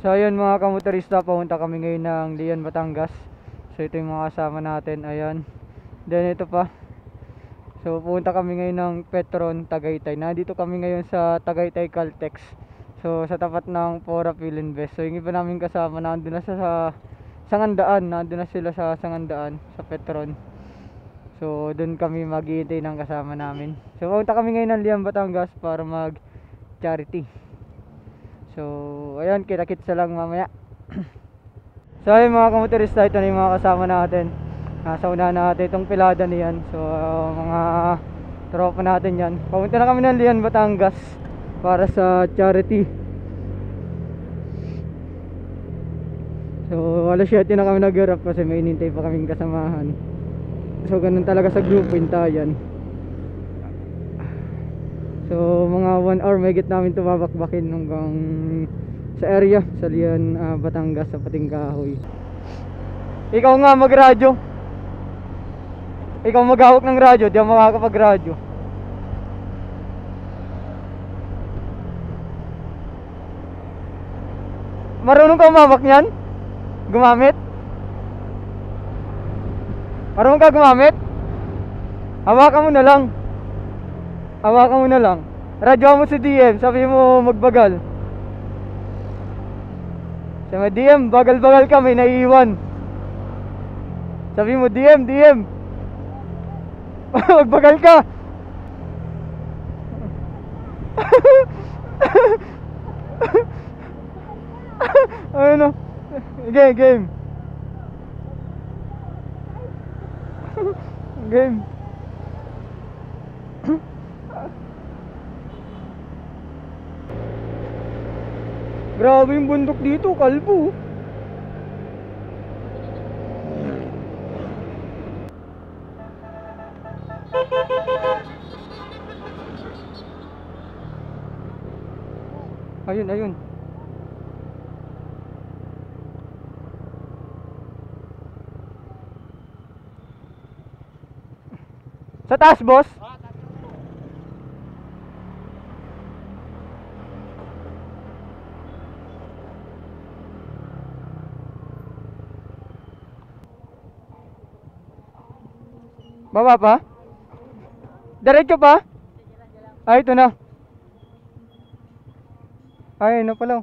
So ayun mga kamotorista, papunta kami ngayon ng Leon, Batangas. So ito yung mga kasama natin, ayan. Then ito pa. So pupunta kami ngayon ng Petron, Tagaytay. Nandito kami ngayon sa Tagaytay Caltex. So sa tapat ng Fora Philinvest. So yung iba namin kasama nandun na sa Sangandaan. Nandun na sila sa Sangandaan, sa Petron. So doon kami mag-iintay ng kasama namin. So pupunta kami ngayon ng Leon, Batangas para mag charity. So ayun, kita-kits lang mamaya. So ayun mga kamotorista, ito na yung mga kasama natin. Nasa unahan natin itong pilada niyan. So mga tropa natin yan. Pumunta na kami ng Leon, Batangas para sa charity. So alas 7 na kami nag-grab kasi may inintay pa kaming kasamahan. So ganun talaga sa group, pintayan. So mga 1 hour may git namin tumabakbakin hanggang sa area sa Leon, Batangas, sa Pating Kahoy. Ikaw nga magradyo. Ikaw maghawak ng radyo, di ako makakapag-radyo. Marunong ka umawak niyan? Gumamit? Marunong ka gumamit? Hawakan mo na lang. Hawakan mo na lang. Radyo mo si DM, sabi mo magbagal. Sabi mo DM, bagal-bagal ka, may naiiwan. Sabi mo DM magbagal ka. Ano? Game. Game. Grabe yung bundok dito, kalbo. Ayun. Sa taas, boss? Baba pa? Diretso pa? Ay, ito na. Ay, ano pala.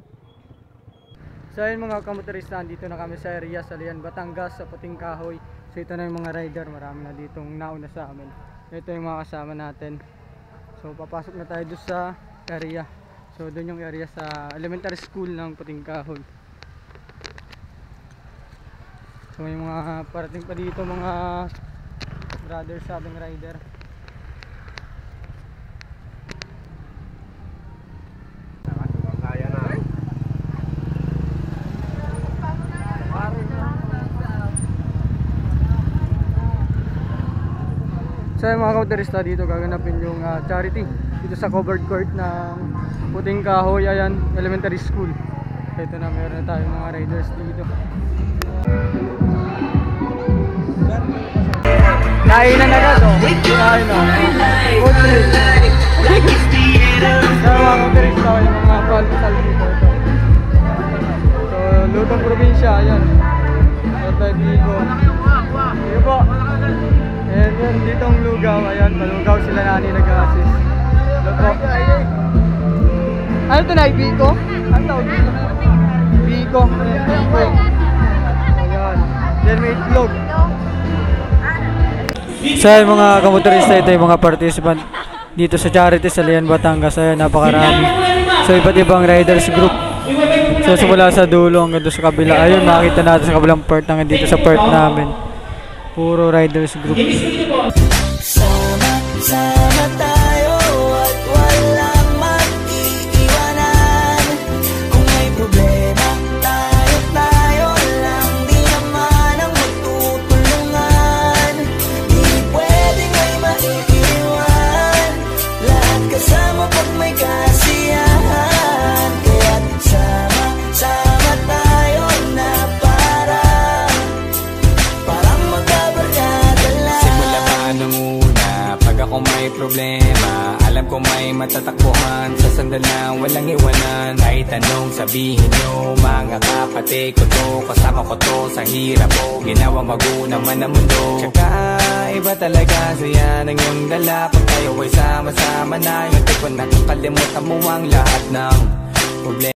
So ayun mga kamotorista, dito na kami sa area sa Leon, Batangas, sa Pating Kahoy. So ito na yung mga rider, marami na ditong nauna sa amin. Ito yung mga kasama natin. So papasok na tayo doon sa area. So doon yung area sa elementary school ng Pating Kahoy. So may mga parating pa dito, mga brothers sabing rider. So yung mga kamotorista, dito gaganapin yung charity dito sa covered court ng Pating Kahoy, ayan, elementary school. Ito na, meron na tayo mga riders dito. Kainan na agad, oh. Kainan na. Good trip. So mga kamotorista, yung mga palpisal dito. So lutong probinsya, ayan. So tayo dito. Dito po. And yun, ditong lugaw, ayan, palugaw sila nani nag-assist. Luto. Ano ito na, Biko? Ano tawag dito? Biko. Ayan. Then may itlog. So yung mga kamotorista, ito yung mga participant dito sa charity sa Leon, Batangas. Ayan, napakarami. So iba't ibang riders group. So simula sa dulo hanggang doon sa kabila. Ayun, makita natin sa kabilang part hanggang dito sa part namin. Puro riders group. Sama tayo at walang mag-iiwanan. Kung may problema, tayo lang. Di naman ang magtutulungan. Di pwedeng may maiiwan. Lahat kasama pag may kasiyahan. Kaya't sama tayo na parang magkabarkada lang. Simula pa nung una, pag ako may problema, alam ko may matatakbuhan. Sa sandal lang, walang iwanan. man ay tanong, sabihin nyo mga kapatid ko to, kasama ko to sa hirap ko, ginawa magunang man ang mundo. Tsaka iba talaga saya ng iyong dala, pag tayo ay sama-sama na, hindi ko nakakalimutan mo ang lahat ng problema.